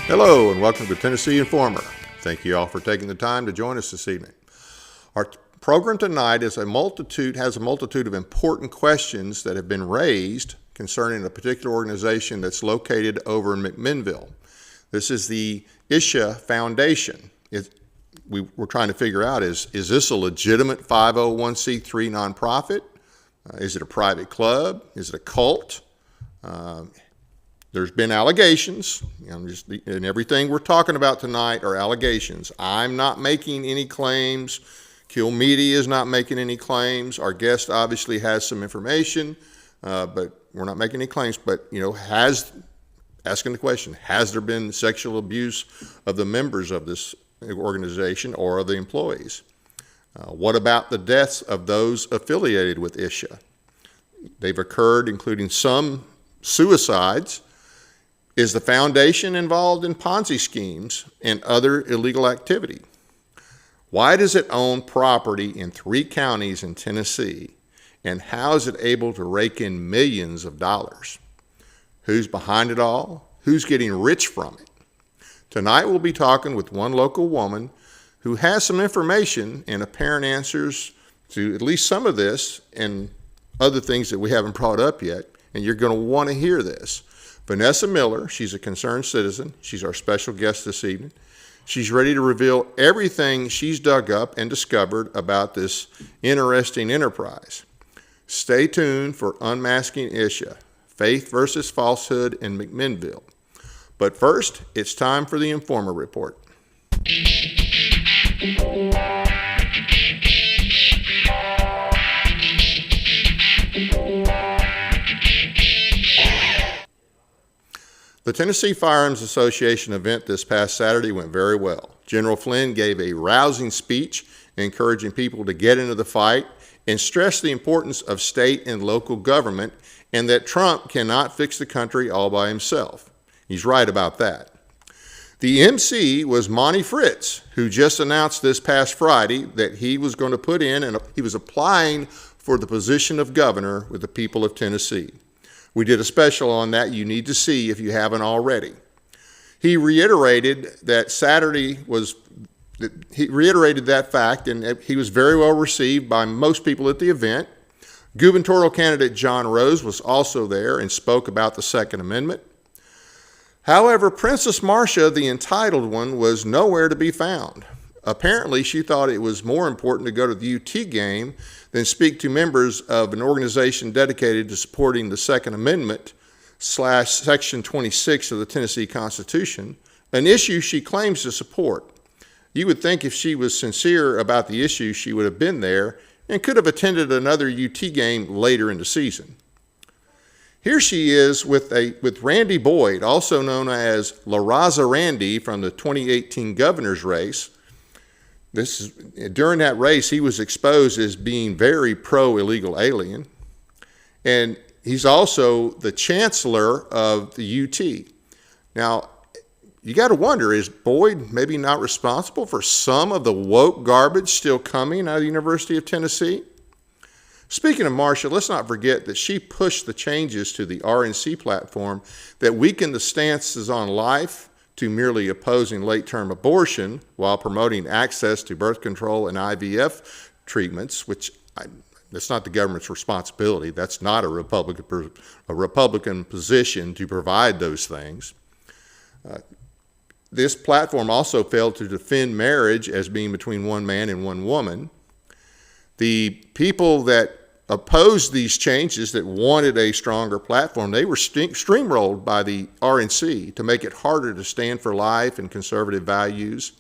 Hello and welcome to Tennessee Informer. Thank you all for taking the time to join us this evening. Our program tonight has a multitude of important questions that have been raised concerning a particular organization that's located over in McMinnville. This is the ISHA Foundation. We're trying to figure out, is this a legitimate 501c3 nonprofit? Is it a private club? Is it a cult? There's been allegations, and everything we're talking about tonight are allegations. I'm not making any claims. Kill Media is not making any claims. Our guest obviously has some information, but we're not making any claims. But, asking the question, has there been sexual abuse of the members of this organization or of the employees? What about the deaths of those affiliated with ISHA? They've occurred, including some suicides. Is the foundation involved in Ponzi schemes and other illegal activity? Why does it own property in 3 counties in Tennessee? And how is it able to rake in millions of dollars? Who's behind it all? Who's getting rich from it? Tonight we'll be talking with one local woman who has some information and apparent answers to at least some of this and other things that we haven't brought up yet, and you're going to want to hear this. Vanessa Miller, she's a concerned citizen. She's our special guest this evening. She's ready to reveal everything she's dug up and discovered about this interesting enterprise. Stay tuned for Unmasking ISHA, Faith versus Falsehood in McMinnville. But first, it's time for the Informer Report. The Tennessee Firearms Association event this past Saturday went very well. General Flynn gave a rousing speech encouraging people to get into the fight and stressed the importance of state and local government and that Trump cannot fix the country all by himself. He's right about that. The MC was Monty Fritz, who just announced this past Friday that he was going to put in and he was applying for the position of governor with the people of Tennessee. We did a special on that you need to see if you haven't already. He reiterated that fact, and he was very well received by most people at the event. Gubernatorial candidate John Rose was also there and spoke about the Second Amendment. However, Princess Marcia, the entitled one, was nowhere to be found. Apparently, she thought it was more important to go to the UT game than speak to members of an organization dedicated to supporting the Second Amendment / Section 26 of the Tennessee Constitution, an issue she claims to support. You would think if she was sincere about the issue, she would have been there and could have attended another UT game later in the season. Here she is with Randy Boyd, also known as La Raza Randy from the 2018 governor's race. During that race, he was exposed as being very pro-illegal alien, and he's also the chancellor of the UT. Now, you got to wonder, is Boyd maybe not responsible for some of the woke garbage still coming out of the University of Tennessee? Speaking of Marcia, let's not forget that she pushed the changes to the RNC platform that weakened the stances on life to merely opposing late-term abortion while promoting access to birth control and IVF treatments, which that's not the government's responsibility. That's not a Republican position to provide those things. This platform also failed to defend marriage as being between one man and one woman. The people that opposed these changes, that wanted a stronger platform, they were steamrolled by the RNC to make it harder to stand for life and conservative values.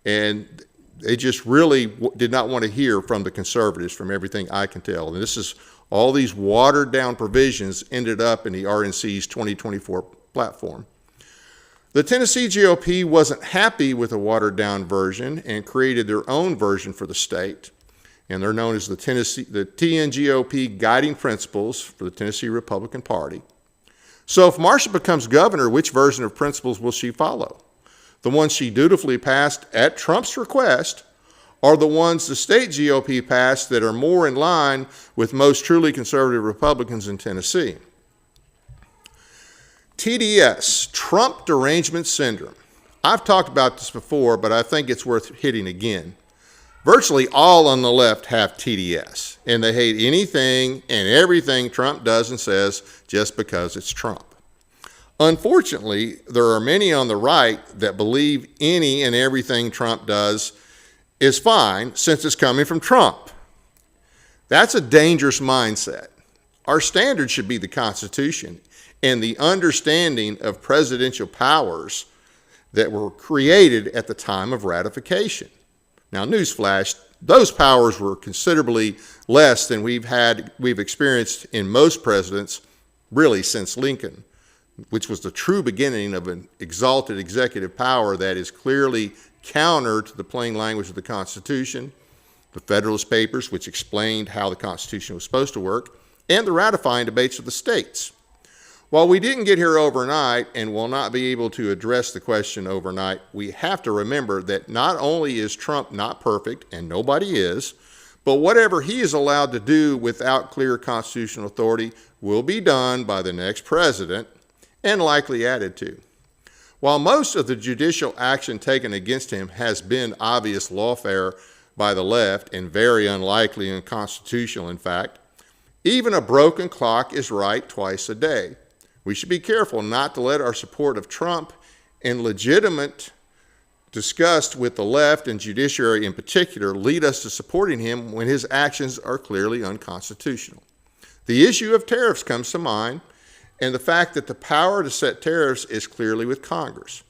And they just really did not want to hear from the conservatives, from everything I can tell. And all these watered down provisions ended up in the RNC's 2024 platform. The Tennessee GOP wasn't happy with the watered down version and created their own version for the state. And they're known as the TNGOP Guiding Principles for the Tennessee Republican Party. So if Marcia becomes governor, which version of principles will she follow? The ones she dutifully passed at Trump's request, or the ones the state GOP passed that are more in line with most truly conservative Republicans in Tennessee? TDS, Trump Derangement Syndrome. I've talked about this before, but I think it's worth hitting again. Virtually all on the left have TDS, and they hate anything and everything Trump does and says just because it's Trump. Unfortunately, there are many on the right that believe any and everything Trump does is fine since it's coming from Trump. That's a dangerous mindset. Our standard should be the Constitution and the understanding of presidential powers that were created at the time of ratification. Now, newsflash, those powers were considerably less than we've experienced in most presidents, really since Lincoln, which was the true beginning of an exalted executive power that is clearly counter to the plain language of the Constitution, the Federalist Papers, which explained how the Constitution was supposed to work, and the ratifying debates of the states. While we didn't get here overnight and will not be able to address the question overnight, we have to remember that not only is Trump not perfect, and nobody is, but whatever he is allowed to do without clear constitutional authority will be done by the next president and likely added to. While most of the judicial action taken against him has been obvious lawfare by the left and very unlikely and unconstitutional, in fact, even a broken clock is right twice a day. We should be careful not to let our support of Trump and legitimate disgust with the left and judiciary in particular lead us to supporting him when his actions are clearly unconstitutional. The issue of tariffs comes to mind, and the fact that the power to set tariffs is clearly with Congress.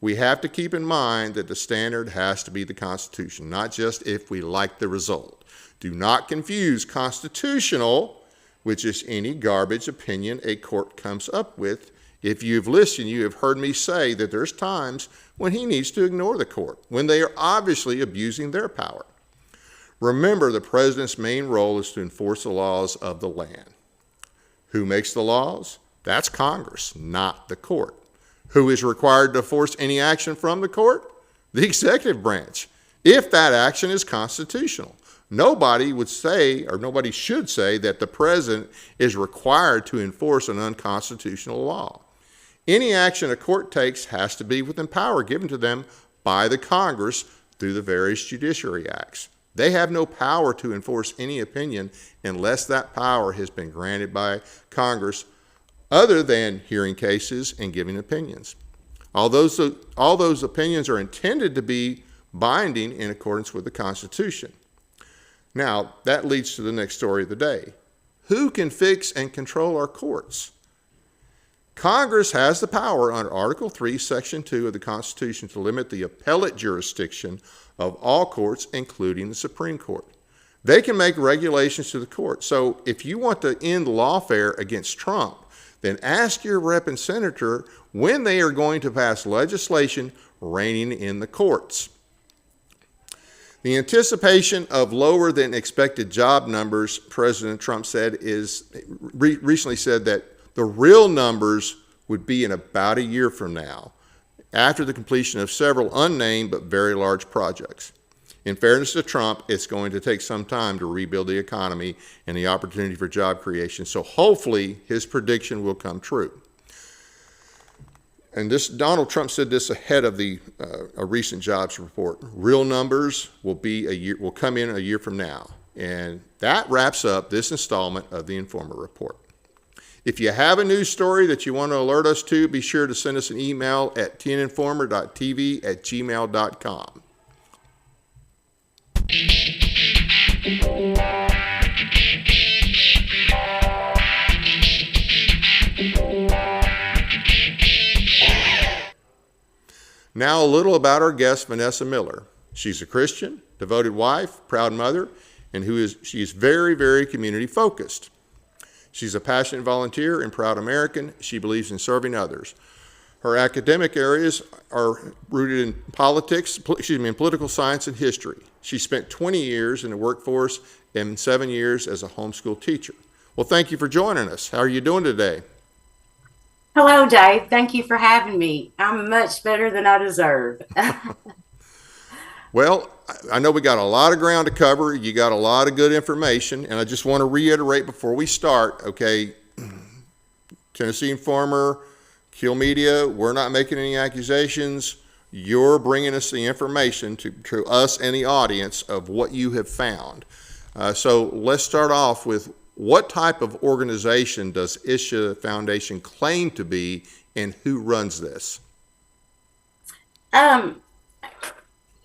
We have to keep in mind that the standard has to be the Constitution, not just if we like the result. Do not confuse constitutional, which is any garbage opinion a court comes up with. If you've listened, you have heard me say that there's times when he needs to ignore the court, when they are obviously abusing their power. Remember, the president's main role is to enforce the laws of the land. Who makes the laws? That's Congress, not the court. Who is required to force any action from the court? The executive branch, if that action is constitutional. Nobody would say, or nobody should say, that the president is required to enforce an unconstitutional law. Any action a court takes has to be within power given to them by the Congress through the various judiciary acts. They have no power to enforce any opinion unless that power has been granted by Congress, other than hearing cases and giving opinions. All those opinions are intended to be binding in accordance with the Constitution. Now, that leads to the next story of the day. Who can fix and control our courts? Congress has the power under Article 3, Section 2 of the Constitution to limit the appellate jurisdiction of all courts, including the Supreme Court. They can make regulations to the court. So if you want to end lawfare against Trump, then ask your rep and senator when they are going to pass legislation reigning in the courts. The anticipation of lower than expected job numbers, President Trump said, recently said that the real numbers would be in about a year from now, after the completion of several unnamed but very large projects. In fairness to Trump, it's going to take some time to rebuild the economy and the opportunity for job creation, so hopefully his prediction will come true. And Donald Trump said this ahead of a recent jobs report. Real numbers will come in a year from now. And that wraps up this installment of the Informer Report. If you have a news story that you want to alert us to, be sure to send us an email at tninformer.tv@gmail.com. Now a little about our guest, Vanessa Miller. She's a Christian, devoted wife, proud mother, and she is very, very community focused. She's a passionate volunteer and proud American. She believes in serving others. Her academic areas are rooted in political science and history. She spent 20 years in the workforce and 7 years as a homeschool teacher. Well, thank you for joining us. How are you doing today? Hello, Dave. Thank you for having me. I'm much better than I deserve. Well, I know we got a lot of ground to cover. You got a lot of good information, and I just want to reiterate before we start, okay, Tennessee Informer, Kill Media, we're not making any accusations. You're bringing us the information to us and the audience of what you have found. So let's start off with, what type of organization does ISHA Foundation claim to be, and who runs this?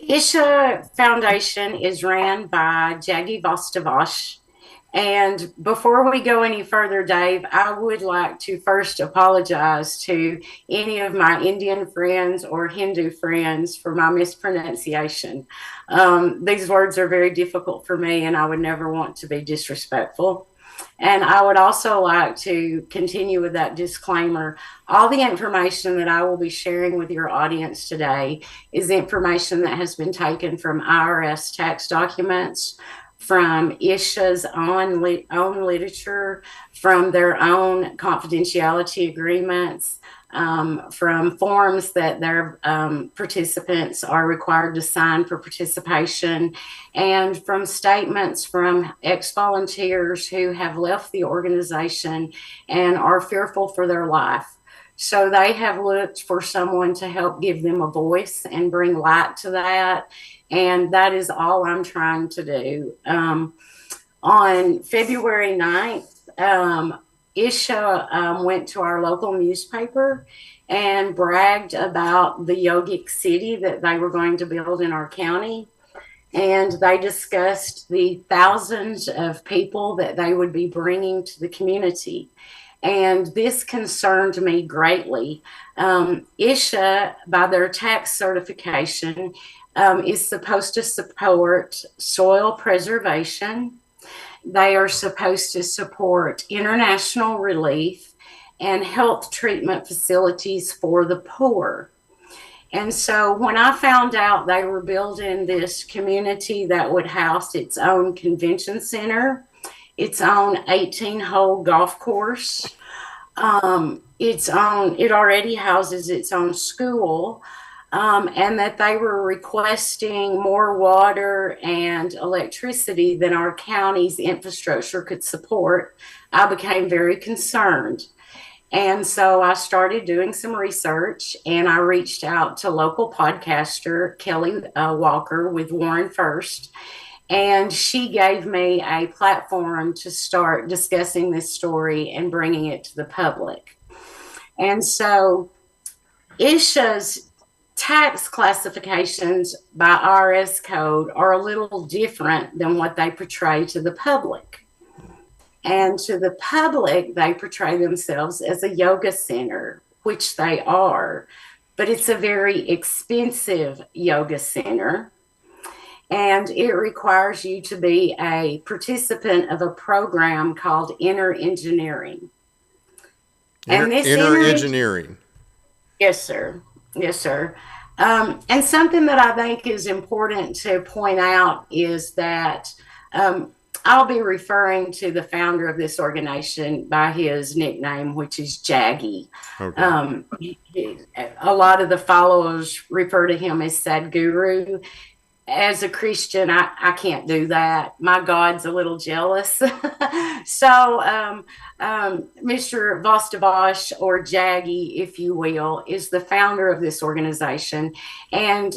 ISHA Foundation is ran by Jaggy Vostavash. And before we go any further, Dave, I would like to first apologize to any of my Indian friends or Hindu friends for my mispronunciation. These words are very difficult for me, and I would never want to be disrespectful. And I would also like to continue with that disclaimer. All the information that I will be sharing with your audience today is information that has been taken from IRS tax documents, from ISHA's own literature, from their own confidentiality agreements, from forms that their participants are required to sign for participation, and from statements from ex-volunteers who have left the organization and are fearful for their life. So they have looked for someone to help give them a voice and bring light to that. And that is all I'm trying to do. On February 9th, ISHA went to our local newspaper and bragged about the yogic city that they were going to build in our county. And they discussed the thousands of people that they would be bringing to the community. And this concerned me greatly. ISHA, by their tax certification, is supposed to support soil preservation. They are supposed to support international relief and health treatment facilities for the poor. And so when I found out they were building this community that would house its own convention center, its own 18-hole golf course, it already houses its own school, and that they were requesting more water and electricity than our county's infrastructure could support, I became very concerned. And so I started doing some research, and I reached out to local podcaster Kelly Walker with Warren First, and she gave me a platform to start discussing this story and bringing it to the public. And so ISHA's tax classifications by IRS code are a little different than what they portray to the public. And to the public, they portray themselves as a yoga center, which they are, but it's a very expensive yoga center. And it requires you to be a participant of a program called Inner Engineering. And this Inner Engineering. Yes, sir. Yes, sir. And something that I think is important to point out is that I'll be referring to the founder of this organization by his nickname, which is Jaggy. Okay. A lot of the followers refer to him as Sadhguru. As a Christian, I can't do that. My God's a little jealous. So Mr. Vostavash, or Jaggy, if you will, is the founder of this organization. And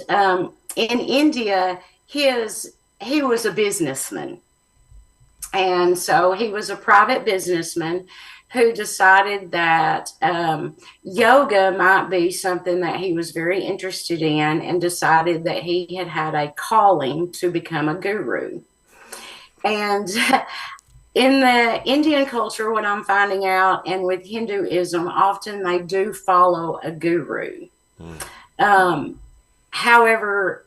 in India, he was a businessman. And so he was a private businessman who decided that yoga might be something that he was very interested in, and decided that he had a calling to become a guru. And in the Indian culture, what I'm finding out, and with Hinduism, often they do follow a guru. However,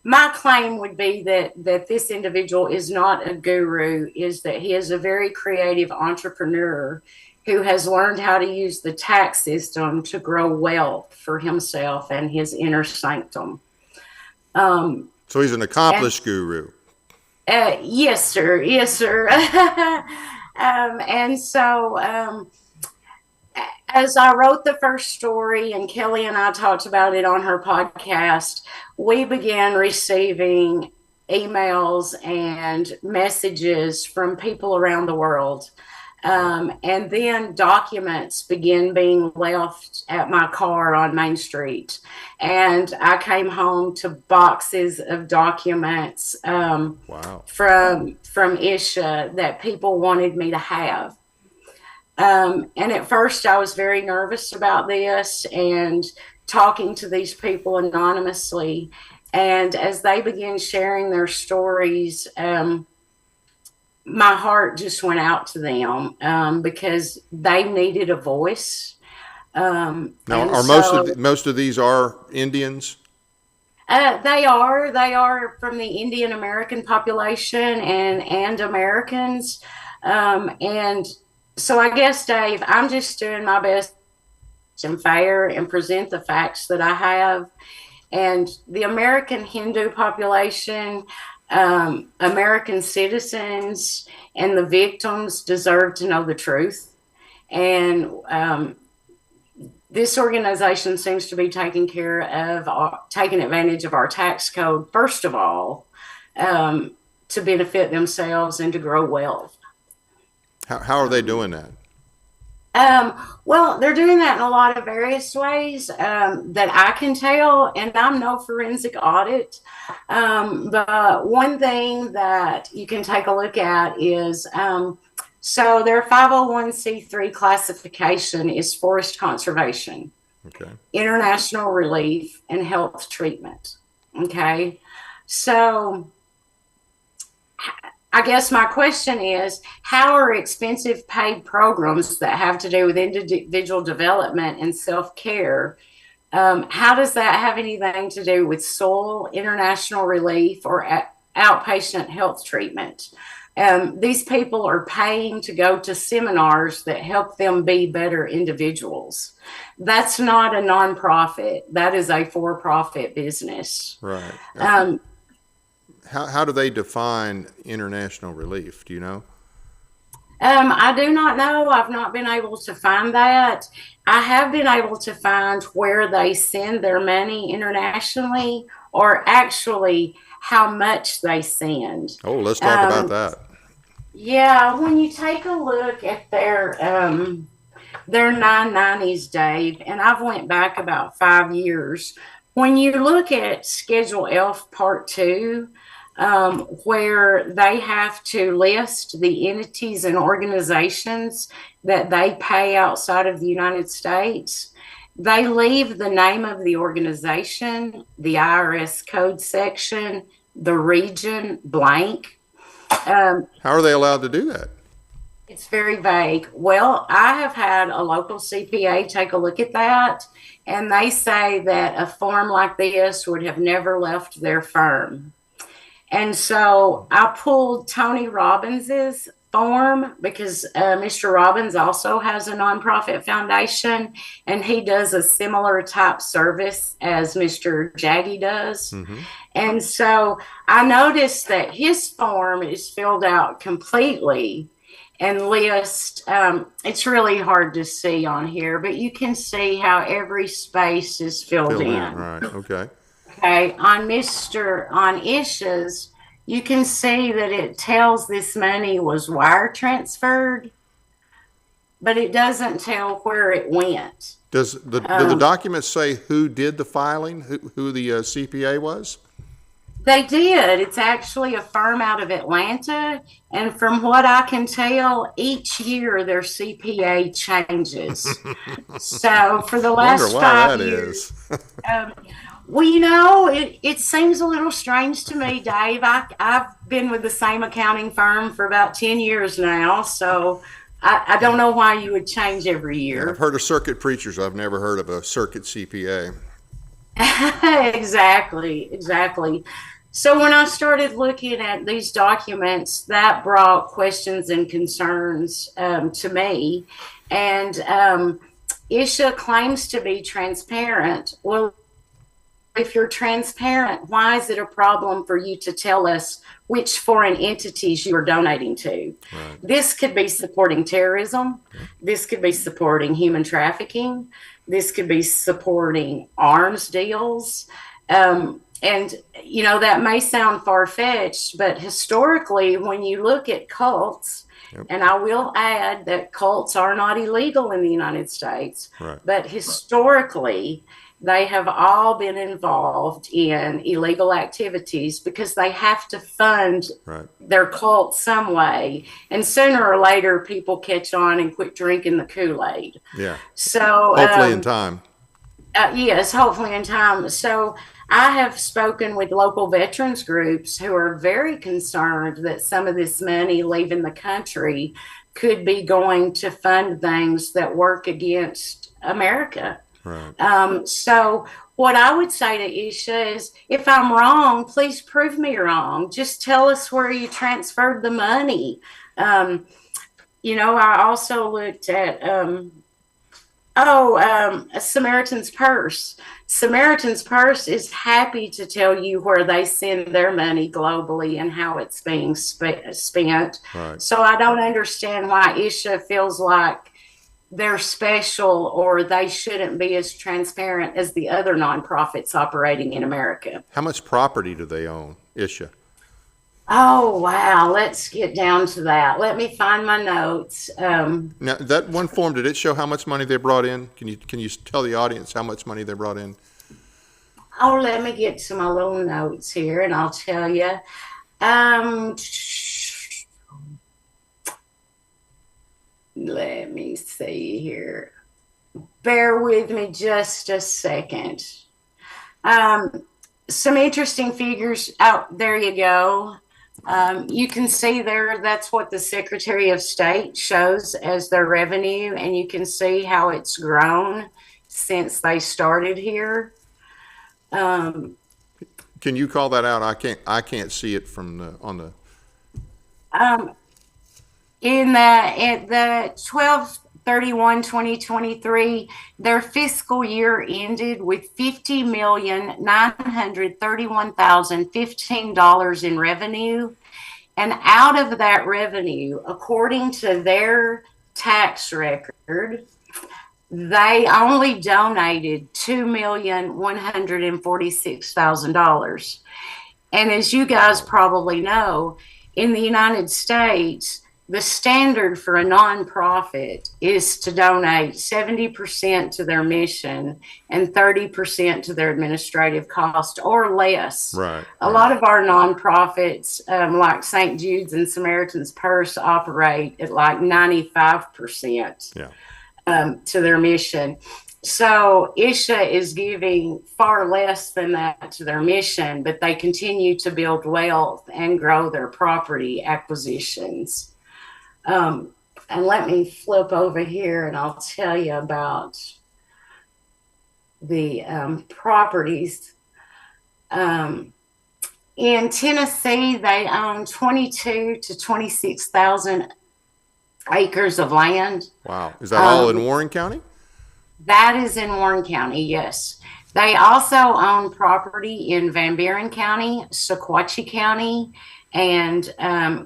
my claim would be that this individual is not a guru, is that he is a very creative entrepreneur who has learned how to use the tax system to grow wealth for himself and his inner sanctum. So he's an accomplished guru. Yes, sir. Yes, sir. And so as I wrote the first story, and Kelly and I talked about it on her podcast, we began receiving emails and messages from people around the world. And then documents began being left at my car on Main Street. And I came home to boxes of documents Wow. from ISHA that people wanted me to have. And at first I was very nervous about this and talking to these people anonymously. And as they began sharing their stories, my heart just went out to them because they needed a voice. Now, are so most of these are Indians? they are from the Indian American population and Americans. And so I guess, Dave, I'm just doing my best and fair and present the facts that I have. And the American Hindu population, American citizens, and the victims deserve to know the truth. And this organization seems to be taking taking advantage of our tax code, first of all, to benefit themselves and to grow wealth. How are they doing that? Well, they're doing that in a lot of various ways that I can tell, and I'm no forensic audit. But one thing that you can take a look at is so their 501c3 classification is forest conservation, Okay. international relief, and health treatment. Okay. So I guess my question is, how are expensive paid programs that have to do with individual development and self-care, how does that have anything to do with soil, international relief, or outpatient health treatment? These people are paying to go to seminars that help them be better individuals. That's not a nonprofit. That is a for-profit business. Right. How do they define international relief? Do you know? I do not know. I've not been able to find that. I have been able to find where they send their money internationally, or actually how much they send. Oh, let's talk about that. Yeah, when you take a look at their 990s, Dave, and I've went back about 5 years. When you look at Schedule F Part 2, where they have to list the entities and organizations that they pay outside of the United States, they leave the name of the organization, the IRS code section, the region blank. How are they allowed to do that? It's very vague. Well, I have had a local CPA take a look at that, and they say that a form like this would have never left their firm. And so I pulled Tony Robbins's form because Mr. Robbins also has a nonprofit foundation, and he does a similar type service as Mr. Jaggy does. Mm-hmm. And so I noticed that his form is filled out completely and lists, it's really hard to see on here, but you can see how every space is filled in. Right, okay. Okay, on ISHA's, you can see that it tells this money was wire transferred, but it doesn't tell where it went. Do the documents say who did the filing, who the CPA was? They did. It's actually a firm out of Atlanta, and from what I can tell, each year their CPA changes. So for the last 5 years, well, you know, it seems a little strange to me, Dave. I've been with the same accounting firm for about 10 years now, so I don't know why you would change every year. I've heard of circuit preachers. I've never heard of a circuit CPA. Exactly. So when I started looking at these documents, that brought questions and concerns to me. And ISHA claims to be transparent. Well, if you're transparent, why is it a problem for you to tell us which foreign entities you're donating to? Right. This could be supporting terrorism. Okay. This could be supporting human trafficking. This could be supporting arms deals. And, you know, that may sound far-fetched, but historically, when you look at cults Yep. And I will add that cults are not illegal in the United States, Right. but historically, they have all been involved in illegal activities because they have to fund Right. their cult some way. And sooner or later, people catch on and quit drinking the Kool-Aid. Yeah. So, Hopefully in time. yes, hopefully in time. So I have spoken with local veterans groups who are very concerned that some of this money leaving the country could be going to fund things that work against America. Right. So what I would say to ISHA is, if I'm wrong, please prove me wrong. Just tell us where you transferred the money. I also looked at a Samaritan's Purse. Samaritan's Purse is happy to tell you where they send their money globally and how it's being spent. Right. So I don't understand why ISHA feels like they're special or they shouldn't be as transparent as the other nonprofits operating in America. How much property do they own, ISHA? Oh, wow. Let's get down to that. Let me find my notes. Now, that one form, did it show how much money they brought in? Can you tell the audience how much money they brought in? Oh, let me get to my little notes here and I'll tell you. Let me see here. Bear with me just a second. Some interesting figures out there. You go. You can see there, that's what the Secretary of State shows as their revenue, and you can see how it's grown since they started here. Can you call that out? I can't see it from on the. In the 12/31/2023, their fiscal year ended with $50,931,015 in revenue. And out of that revenue, according to their tax record, they only donated $2,146,000. And as you guys probably know, in the United States, the standard for a nonprofit is to donate 70% to their mission and 30% to their administrative cost or less. Right. A lot of our nonprofits, like St. Jude's and Samaritan's Purse, operate at like 95% to their mission. So ISHA is giving far less than that to their mission, but they continue to build wealth and grow their property acquisitions. And let me flip over here and I'll tell you about the properties. In Tennessee, they own 22 to 26,000 acres of land. Wow. Is that all in Warren County? That is in Warren County, yes. They also own property in Van Buren County, Sequatchie County, and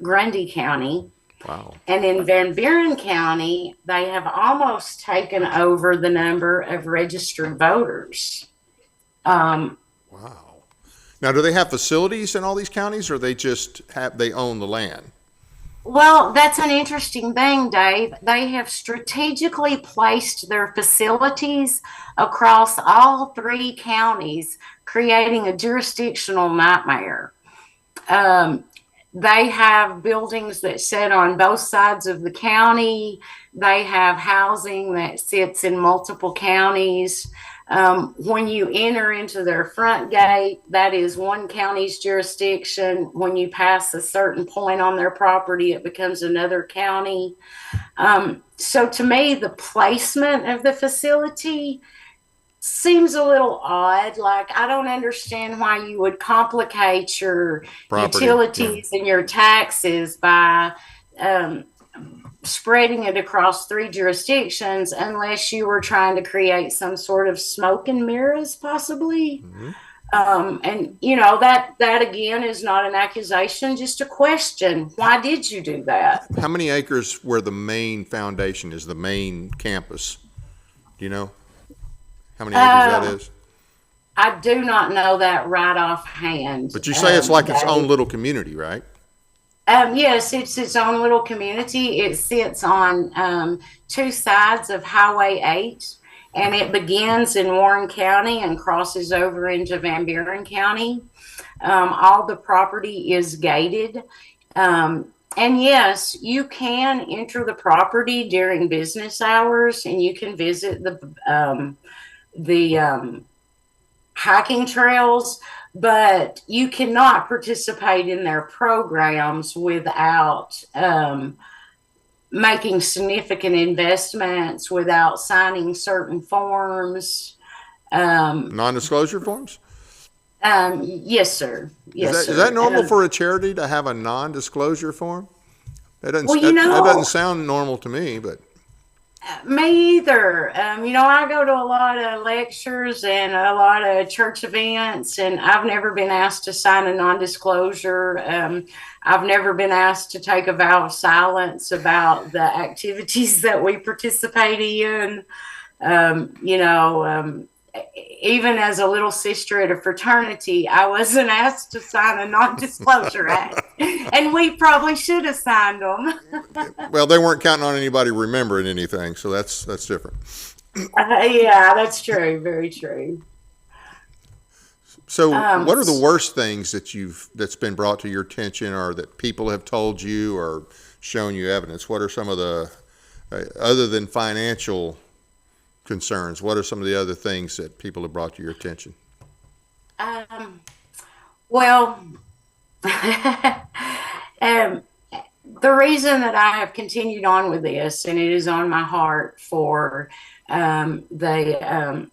Grundy County. Wow. And in Van Buren County, they have almost taken over the number of registered voters. Wow. Now, do they have facilities in all these counties, or they own the land? Well, that's an interesting thing, Dave. They have strategically placed their facilities across all three counties, creating a jurisdictional nightmare. They have buildings that sit on both sides of the county. They have housing that sits in multiple counties. When you enter into their front gate, that is one county's jurisdiction. When you pass a certain point on their property, it becomes another county. So to me, the placement of the facility seems a little odd. Like, I don't understand why you would complicate your utilities and your taxes by spreading it across three jurisdictions unless you were trying to create some sort of smoke and mirrors, possibly. Mm-hmm. And that again is not an accusation, just a question. Why did you do that? How many acres where the main foundation is, the main campus? Do you know how many acres that is? I do not know that right offhand. But you say it's like its own little community, right? Yes, it's its own little community. It sits on two sides of Highway 8, and it begins in Warren County and crosses over into Van Buren County. All the property is gated. And yes, you can enter the property during business hours, and you can visit the hiking trails, but you cannot participate in their programs without making significant investments, without signing certain forms. Non-disclosure forms? Yes, sir. Yes, sir. Is that normal for a charity to have a non-disclosure form? Well, That doesn't sound normal to me, but. Me either. I go to a lot of lectures and a lot of church events, and I've never been asked to sign a non-disclosure. I've never been asked to take a vow of silence about the activities that we participate in. Even as a little sister at a fraternity, I wasn't asked to sign a non-disclosure act, and we probably should have signed them. Well, they weren't counting on anybody remembering anything, so that's different. Yeah, that's true. Very true. So, what are the worst things that's been brought to your attention, or that people have told you or shown you evidence? What are some of the, other than financial concerns, what are some of the other things that people have brought to your attention? Well, the reason that I have continued on with this, and it is on my heart for the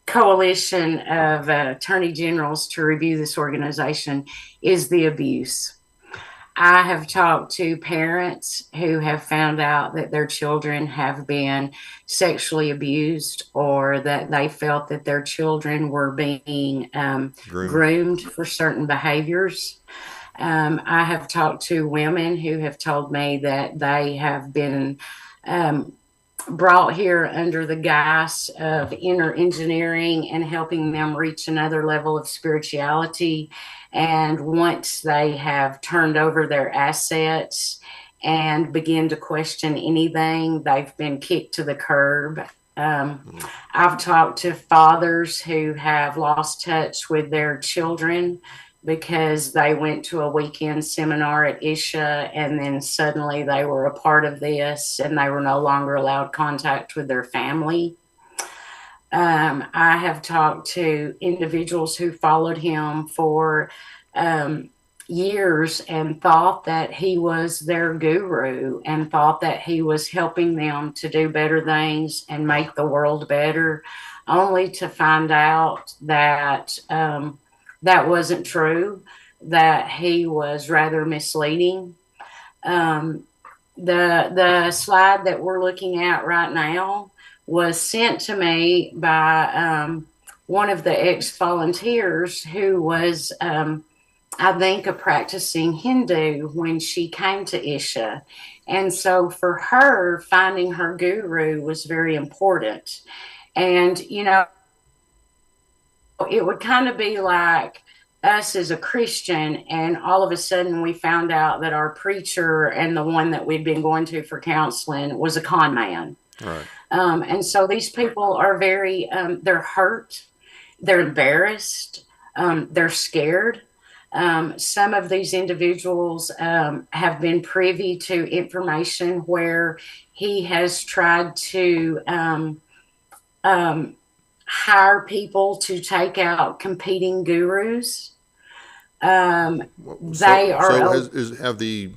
coalition of attorney generals to review this organization, is the abuse. I have talked to parents who have found out that their children have been sexually abused, or that they felt that their children were being groomed for certain behaviors. I have talked to women who have told me that they have been brought here under the guise of inner engineering and helping them reach another level of spirituality. And once they have turned over their assets and begin to question anything, they've been kicked to the curb. I've talked to fathers who have lost touch with their children because they went to a weekend seminar at ISHA, and then suddenly they were a part of this and they were no longer allowed contact with their family. I have talked to individuals who followed him for years and thought that he was their guru, and thought that he was helping them to do better things and make the world better, only to find out that that wasn't true, that he was rather misleading. The slide that we're looking at right now was sent to me by one of the ex-volunteers who was, I think, a practicing Hindu when she came to ISHA. And so for her, finding her guru was very important. And, it would kind of be like us as a Christian, and all of a sudden we found out that our preacher and the one that we'd been going to for counseling was a con man. Right. And so these people are very, they're hurt, they're embarrassed, they're scared. Some of these individuals have been privy to information where he has tried to hire people to take out competing gurus. Has the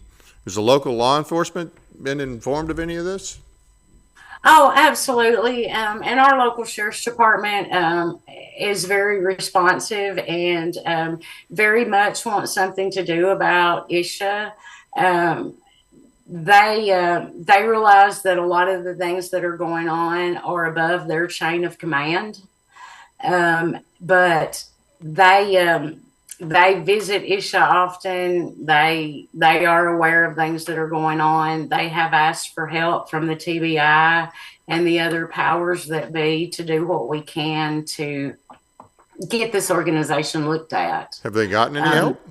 local law enforcement been informed of any of this? Oh, absolutely. And our local sheriff's department is very responsive and very much wants something to do about ISHA. They realize that a lot of the things that are going on are above their chain of command. But they visit ISHA often. They are aware of things that are going on. They have asked for help from the TBI and the other powers that be to do what we can to get this organization looked at. Have they gotten any help?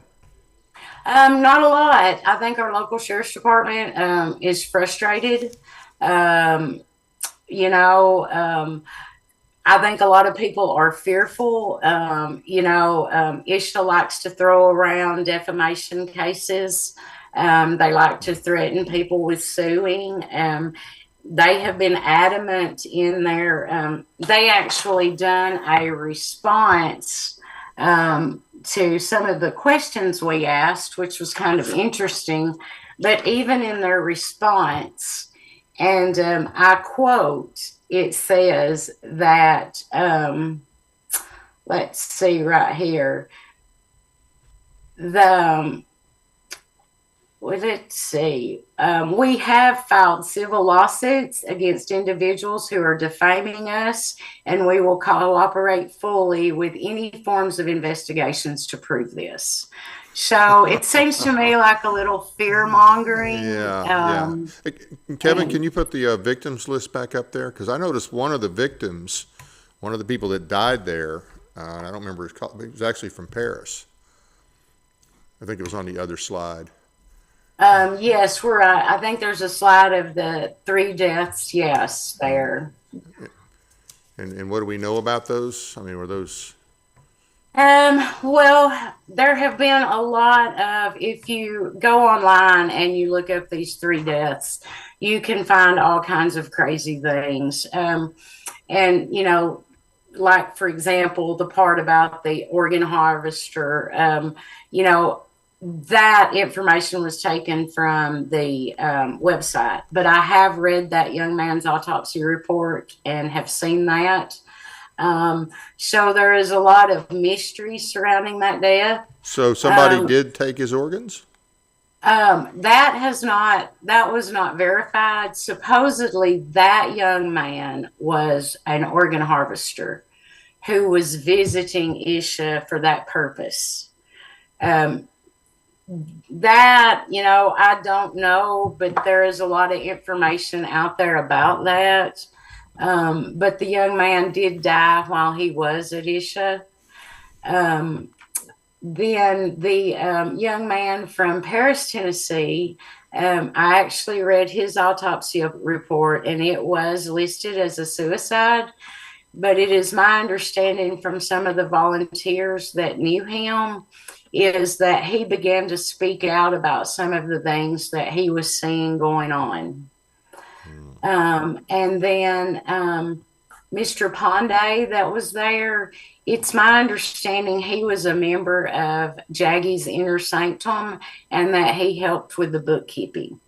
Not a lot. I think our local sheriff's department is frustrated. Um, you know, I think a lot of people are fearful. ISHA likes to throw around defamation cases. They like to threaten people with suing. They have been adamant in their, they actually done a response to some of the questions we asked, which was kind of interesting. But even in their response, and I quote, it says that, let's see right here, the, well, let's see, we have filed civil lawsuits against individuals who are defaming us, and we will cooperate fully with any forms of investigations to prove this. So it seems to me like a little fear mongering. Yeah. Hey, Kevin, can you put the victims list back up there? Because I noticed one of the victims, one of the people that died there, I don't remember his call, but it was actually from Paris. I think it was on the other slide. Yes, we're. I think there's a slide of the 3 deaths. Yes, there. And what do we know about those? I mean, were those? Well, there have been a lot of, if you go online and you look up these 3 deaths, you can find all kinds of crazy things. And, like, for example, the part about the organ harvester, that information was taken from the website. But I have read that young man's autopsy report and have seen that. So there is a lot of mystery surrounding that death. So somebody did take his organs? That was not verified. Supposedly that young man was an organ harvester who was visiting ISHA for that purpose. I don't know, but there is a lot of information out there about that. But the young man did die while he was at ISHA. Then the young man from Paris, Tennessee, I actually read his autopsy report, and it was listed as a suicide. But it is my understanding from some of the volunteers that knew him is that he began to speak out about some of the things that he was seeing going on. And then Mr. Ponday that was there, it's my understanding he was a member of Jaggie's Inner Sanctum and that he helped with the bookkeeping.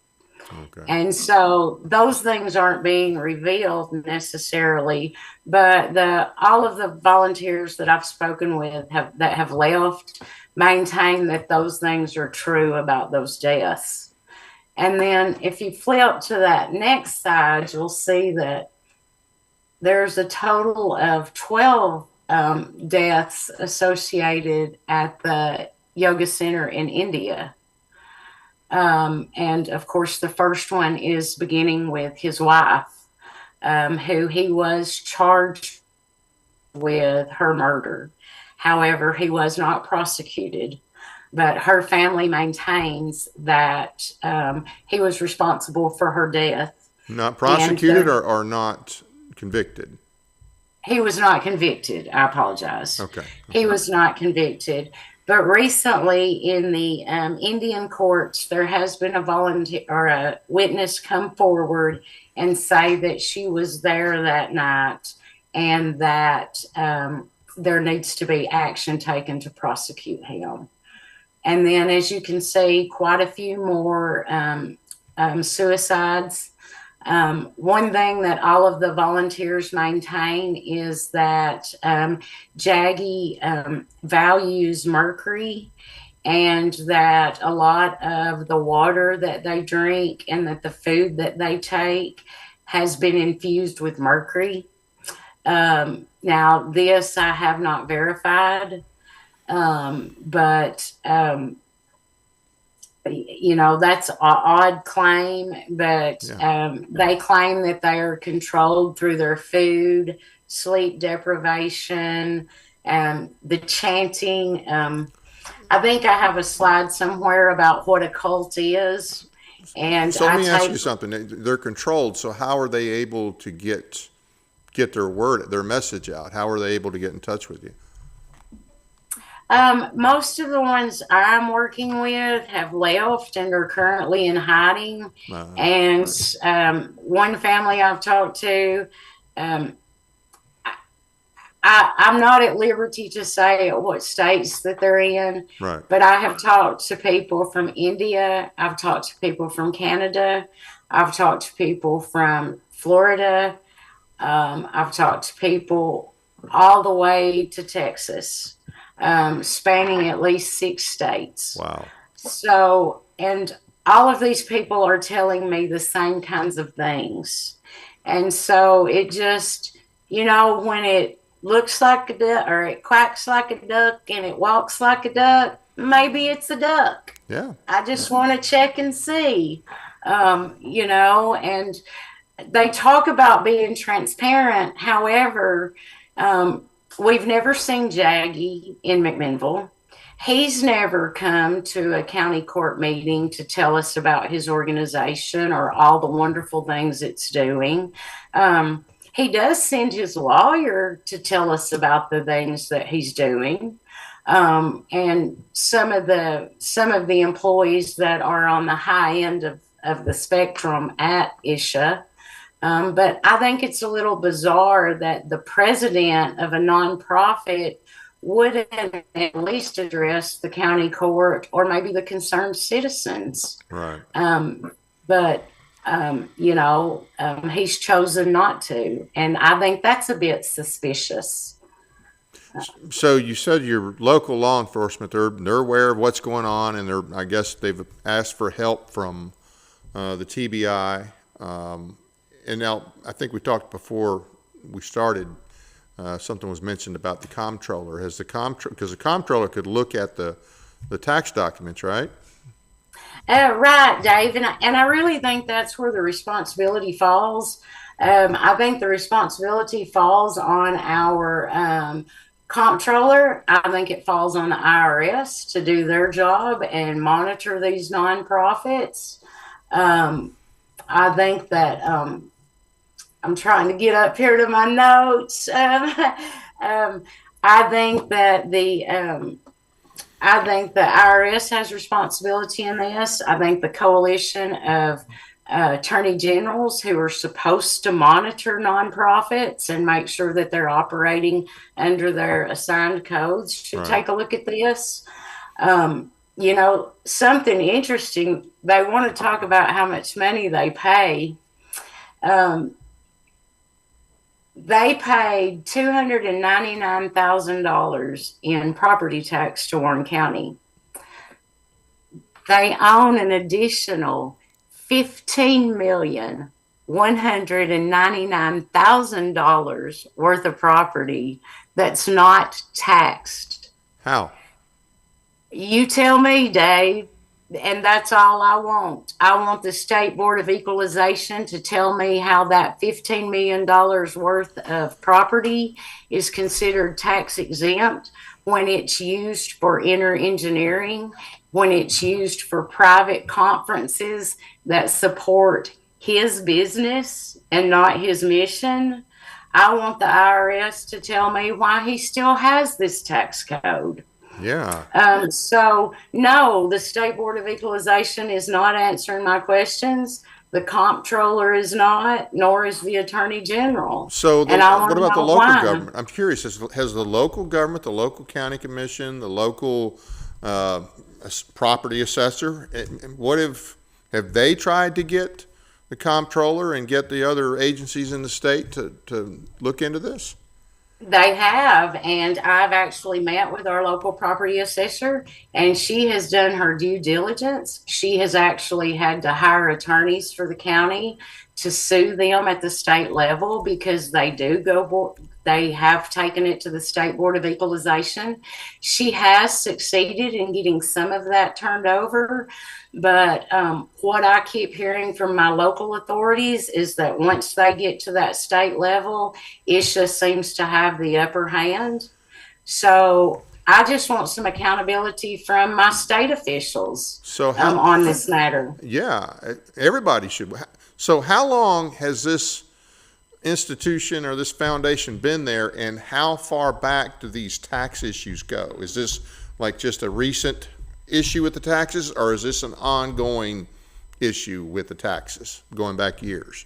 Okay. And so those things aren't being revealed necessarily, but all of the volunteers that I've spoken with that have left maintain that those things are true about those deaths. And then if you flip to that next side, you'll see that there's a total of 12 deaths associated at the yoga center in India. And of course, the first one is beginning with his wife, who he was charged with her murder. However, he was not prosecuted, but her family maintains that he was responsible for her death. Not prosecuted or not convicted? He was not convicted. I apologize. Okay. He was not convicted. But recently in the Indian courts, there has been a volunteer or a witness come forward and say that she was there that night and that there needs to be action taken to prosecute him. And then, as you can see, quite a few more suicides. One thing that all of the volunteers maintain is that Jaggy values mercury and that a lot of the water that they drink and that the food that they take has been infused with mercury. Now, this I have not verified, but that's an odd claim, but they claim that they are controlled through their food, sleep deprivation, the chanting. I think I have a slide somewhere about what a cult is. And So let me ask take you something. They're controlled, so how are they able to get their message out? How are they able to get in touch with you? Most of the ones I'm working with have left and are currently in hiding. And one family I've talked to, um, I'm not at liberty to say what states that they're in, Right. but I have talked to people from India. I've talked to people from Canada. I've talked to people from Florida. I've talked to people all the way to Texas, spanning at least 6 states. Wow. So, and all of these people are telling me the same kinds of things. And so it just, when it looks like a duck or it quacks like a duck and it walks like a duck, maybe it's a duck. Yeah. I just want to check and see, and they talk about being transparent. However, we've never seen Jaggy in McMinnville. He's never come to a county court meeting to tell us about his organization or all the wonderful things it's doing. He does send his lawyer to tell us about the things that he's doing. And some of the employees that are on the high end of the spectrum at ISHA. But I think it's a little bizarre that the president of a nonprofit wouldn't at least address the county court or maybe the concerned citizens. Right. But he's chosen not to. And I think that's a bit suspicious. So you said your local law enforcement, they're aware of what's going on, and I guess they've asked for help from the TBI. And now I think we talked before we started, something was mentioned about the comptroller. Because the comptroller could look at the tax documents, right? Right, Dave. And I really think that's where the responsibility falls. I think the responsibility falls on our comptroller. I think it falls on the IRS to do their job and monitor these nonprofits. I think that I'm trying to get up here to my notes. I think that the IRS has responsibility in this. I think the coalition of attorney generals who are supposed to monitor nonprofits and make sure that they're operating under their assigned codes should take a look at this. Something interesting, they want to talk about how much money they pay. They paid $299,000 in property tax to Warren County. They own an additional $15,199,000 worth of property that's not taxed. How? You tell me, Dave. And that's all I want. I want the State Board of Equalization to tell me how that $15 million worth of property is considered tax exempt when it's used for inner engineering, when it's used for private conferences that support his business and not his mission. I want the IRS to tell me why he still has this tax code. Yeah. So, no, the State Board of Equalization is not answering my questions. The comptroller is not, nor is the Attorney General. So, what about the local government? I'm curious, has the local government, the local county commission, the local property assessor, have they tried to get the comptroller and get the other agencies in the state to look into this? They have, and I've actually met with our local property assessor, and she has done her due diligence. She has actually had to hire attorneys for the county to sue them at the state level because they have taken it to the State Board of Equalization. She has succeeded in getting some of that turned over, but what I keep hearing from my local authorities is that once they get to that state level, ISHA seems to have the upper hand. So I just want some accountability from my state officials on this matter. Yeah, everybody should. So how long has this institution or this foundation been there, and how far back do these tax issues go? Is this like just a recent issue with the taxes, or is this an ongoing issue with the taxes going back years?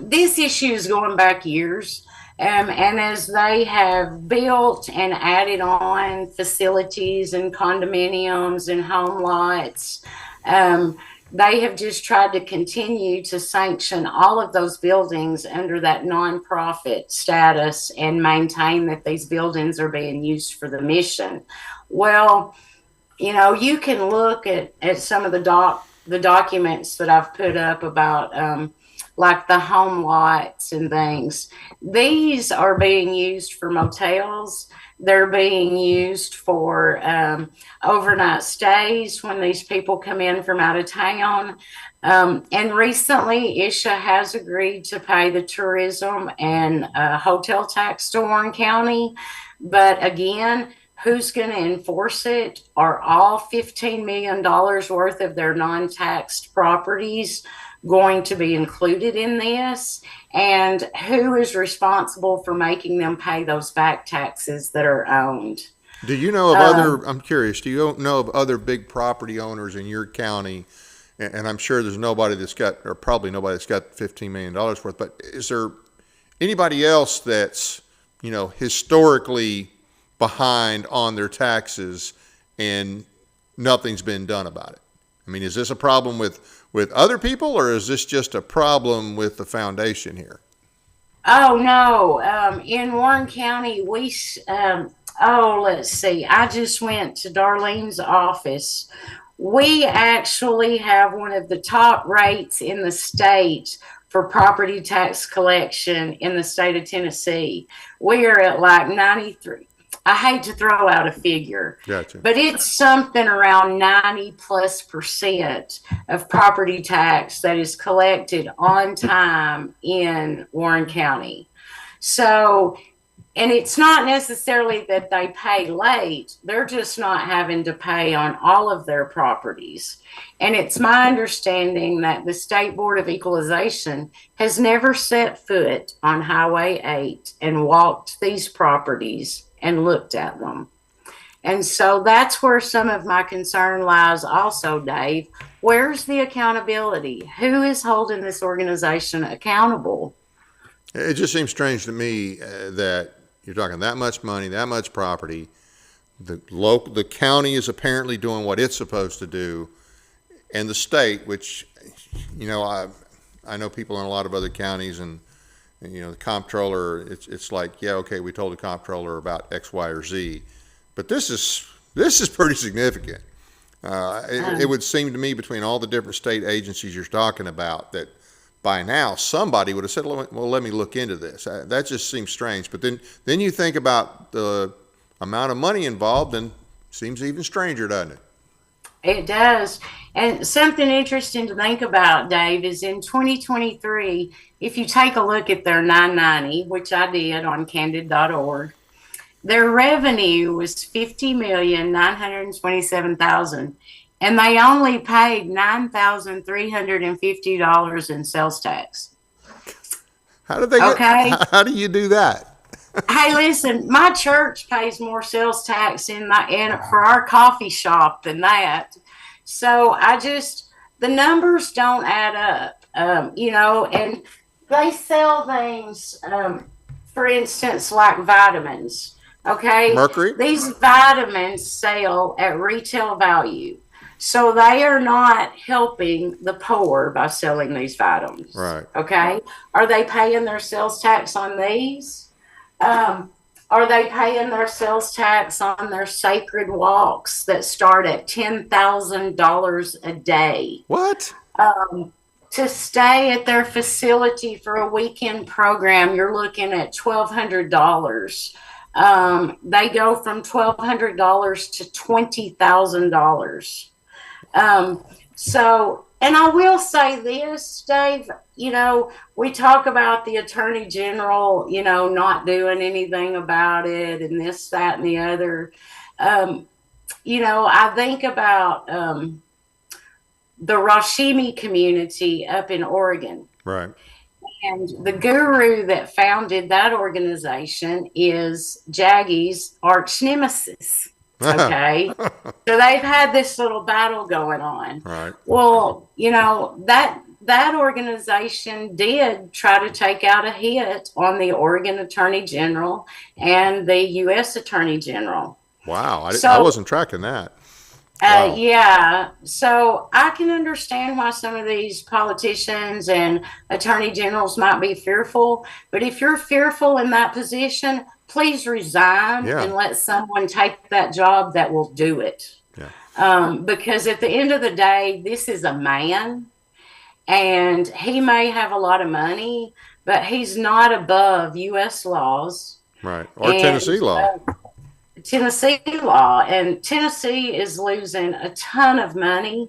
This issue is going back years. And as they have built and added on facilities and condominiums and home lots, they have just tried to continue to sanction all of those buildings under that nonprofit status and maintain that these buildings are being used for the mission. Well, you know, you can look at some of the documents that I've put up about like the home lots and things. These are being used for motels. They're being used for overnight stays when these people come in from out of town. And recently, ISHA has agreed to pay the tourism and hotel tax to Warren County. But again, who's going to enforce it? Are all $15 million worth of their non-taxed properties going to be included in this? And who is responsible for making them pay those back taxes that are owned? Do you know of other, I'm curious, do you know of other big property owners in your county? And I'm sure there's nobody that's got, or probably nobody that's got $15 million worth, but is there anybody else that's, you know, historically behind on their taxes and nothing's been done about it? I mean, is this a problem with other people, or is this just a problem with the foundation here? Oh, no. In Warren County, let's see. I just went to Darlene's office. We actually have one of the top rates in the state for property tax collection in the state of Tennessee. We are at like 93. I hate to throw out a figure, Gotcha. But it's something around 90+% of property tax that is collected on time in Warren County. So, and it's not necessarily that they pay late, they're just not having to pay on all of their properties. And it's my understanding that the State Board of Equalization has never set foot on Highway 8 and walked these properties and looked at them. And so that's where some of my concern lies also, Dave. Where's the accountability? Who is holding this organization accountable? It just seems strange to me that you're talking that much money, that much property. The county is apparently doing what it's supposed to do, and the state, which, you know, I know people in a lot of other counties, and you know, the comptroller, it's like, yeah, okay, we told the comptroller about X, Y, or Z, but this is pretty significant. It would seem to me, between all the different state agencies you're talking about, that by now somebody would have said, well, let me look into this. That just seems strange. But then you think about the amount of money involved, and it seems even stranger, doesn't it? It does. And something interesting to think about, Dave, is in 2023, if you take a look at their 990, which I did on candid.org, their revenue was $50,927,000, and they only paid $9,350 in sales tax. How do you do that? Hey, listen, my church pays more sales tax for our coffee shop than that. So the numbers don't add up, you know, and they sell things, for instance, like vitamins. Okay. Mercury? These vitamins sell at retail value. So they are not helping the poor by selling these vitamins. Right. Okay. Are they paying their sales tax on these? Are they paying their sales tax on their sacred walks that start at $10,000 a day? What? To stay at their facility for a weekend program, you're looking at $1,200. They go from $1,200 to $20,000. So And I will say this, Dave, we talk about the attorney general, not doing anything about it and this, that, and the other. Um, I think about the Rashimi community up in Oregon. Right. And the guru that founded that organization is Jaggie's arch nemesis. Okay. So they've had this little battle going on. Right. Well, that organization did try to take out a hit on the Oregon Attorney General and the U.S. Attorney General. Wow. I wasn't tracking that. Wow. Yeah. So I can understand why some of these politicians and attorney generals might be fearful. But if you're fearful in that position, please resign and let someone take that job that will do it. Yeah. Because at the end of the day, this is a man, and he may have a lot of money, but he's not above U.S. laws. Right. Or Tennessee law. Tennessee law, and Tennessee is losing a ton of money.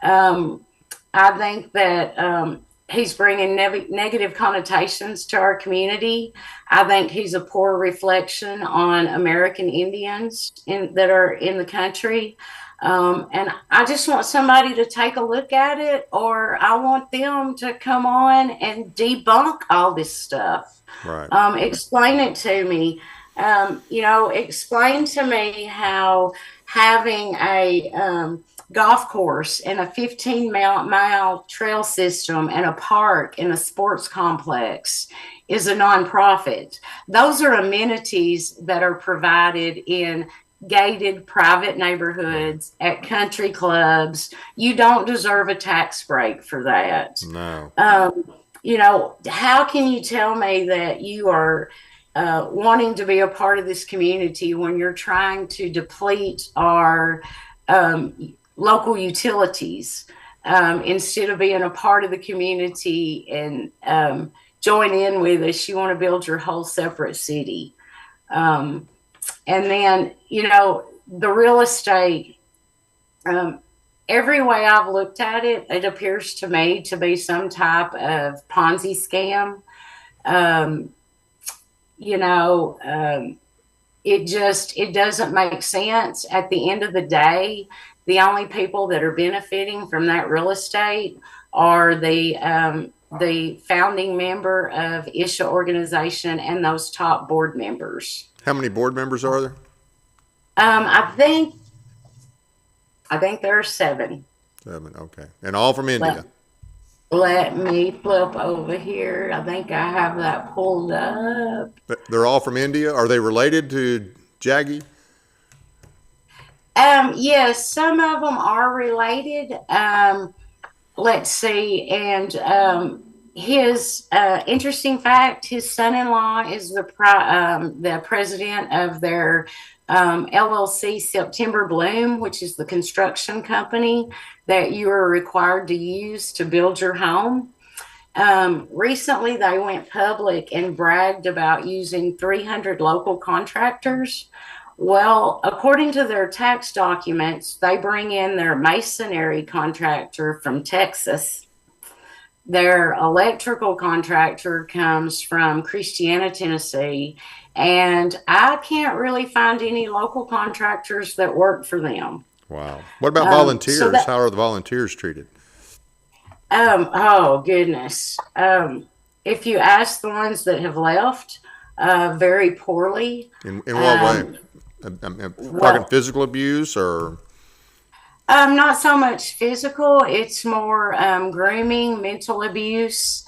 I think that he's bringing negative connotations to our community. I think he's a poor reflection on American Indians that are in the country. And I just want somebody to take a look at it, or I want them to come on and debunk all this stuff. Right. Explain it to me. Explain to me how having a golf course and a 15-mile trail system and a park and a sports complex is a nonprofit. Those are amenities that are provided in gated private neighborhoods at country clubs. You don't deserve a tax break for that. No. How can you tell me that you are wanting to be a part of this community when you're trying to deplete our local utilities instead of being a part of the community and join in with us? You want to build your whole separate city. And then, the real estate, every way I've looked at it, it appears to me to be some type of Ponzi scam. It doesn't make sense. At the end of the day, the only people that are benefiting from that real estate are the founding member of ISHA organization and those top board members. How many board members are there? I think there are 7. 7, okay. And all from India? Let me flip over here. I think I have that pulled up. They're all from India? Are they related to Jaggi? Yes, some of them are related. Let's see. And his interesting fact, his son-in-law is the president of their LLC September Bloom, which is the construction company that you are required to use to build your home. Recently, they went public and bragged about using 300 local contractors. Well, according to their tax documents, they bring in their masonry contractor from Texas. Their electrical contractor comes from Christiana, Tennessee, and I can't really find any local contractors that work for them. Wow. What about volunteers? How are the volunteers treated? Oh, goodness. If you ask the ones that have left, very poorly. In what way? Talking physical abuse or? Not so much physical. It's more grooming, mental abuse,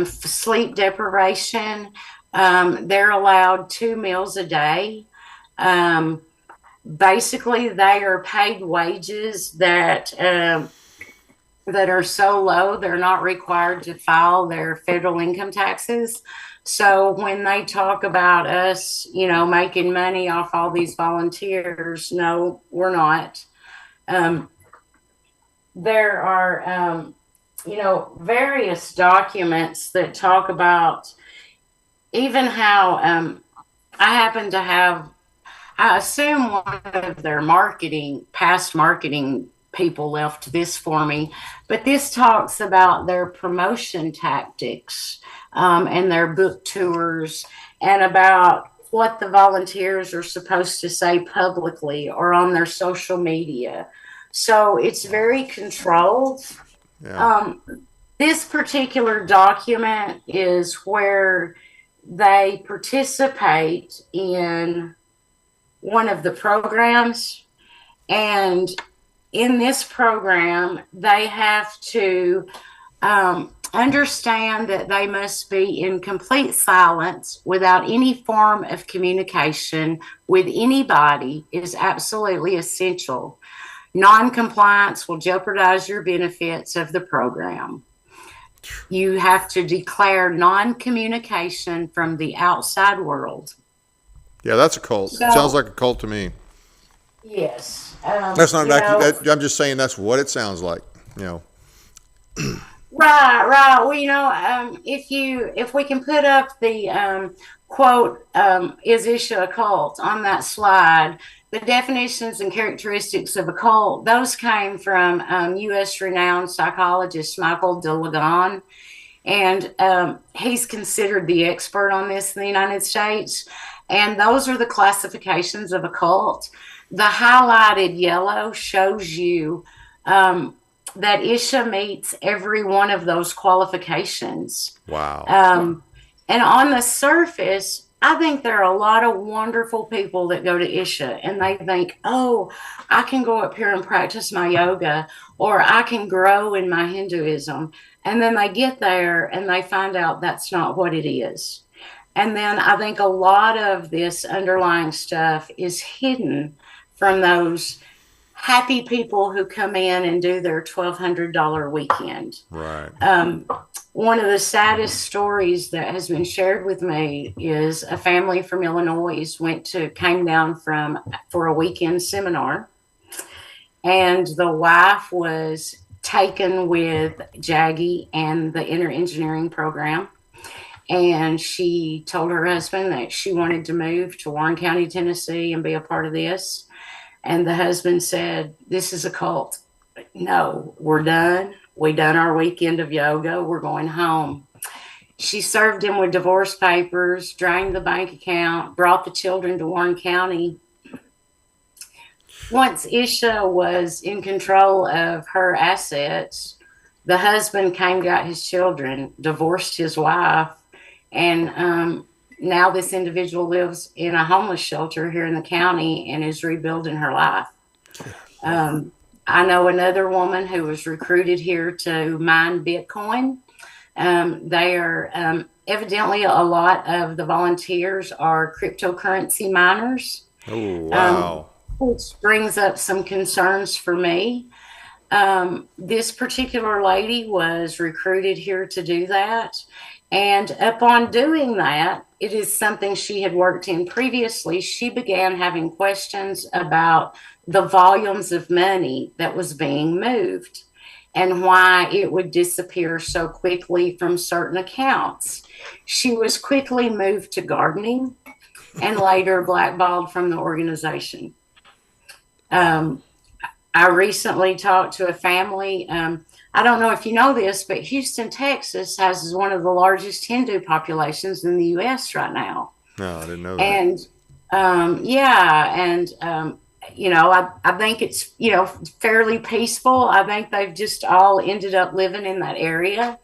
sleep deprivation. They're allowed 2 meals a day. Basically, they are paid wages that are so low they're not required to file their federal income taxes. So when they talk about us, making money off all these volunteers, no, we're not. There are, various documents that talk about even how I assume one of their past marketing people left this for me, but this talks about their promotion tactics and their book tours, and about what the volunteers are supposed to say publicly or on their social media. So it's very controlled. Yeah. This particular document is where they participate in one of the programs, and in this program, they have to understand that they must be in complete silence without any form of communication with anybody is absolutely essential. Non-compliance will jeopardize your benefits of the program. You have to declare non-communication from the outside world. Yeah, that's a cult. So, Sounds like a cult to me. yes. That's not I'm just saying that's what it sounds like, you know. Right. Well, if we can put up the quote, is ISHA a cult on that slide, the definitions and characteristics of a cult, those came from U.S. renowned psychologist Michael DeLagon, and he's considered the expert on this in the United States. And those are the classifications of a cult. The highlighted yellow shows you that ISHA meets every one of those qualifications. Wow. And on the surface, I think there are a lot of wonderful people that go to ISHA and they think, oh, I can go up here and practice my yoga, or I can grow in my Hinduism. And then they get there and they find out that's not what it is. And then I think a lot of this underlying stuff is hidden from those happy people who come in and do their $1,200 weekend. Right. One of the saddest stories that has been shared with me is a family from Illinois came down for a weekend seminar, and the wife was taken with JAGI and the Inner Engineering program. And she told her husband that she wanted to move to Warren County, Tennessee and be a part of this. And the husband said, this is a cult. No, we're done. We done our weekend of yoga. We're going home. She served him with divorce papers, drained the bank account, brought the children to Warren County. Once ISHA was in control of her assets, the husband came, got his children, divorced his wife, and now this individual lives in a homeless shelter here in the county and is rebuilding her life. I know another woman who was recruited here to mine Bitcoin. They are evidently, a lot of the volunteers are cryptocurrency miners. Oh, wow. Which brings up some concerns for me. This particular lady was recruited here to do that. And upon doing that, it is something she had worked in previously. She began having questions about the volumes of money that was being moved and why it would disappear so quickly from certain accounts. She was quickly moved to gardening and later blackballed from the organization. I recently talked to a family. I don't know if you know this, but Houston, Texas has one of the largest Hindu populations in the U.S. right now. No, I didn't know that. And I think it's, fairly peaceful. I think they've just all ended up living in that area.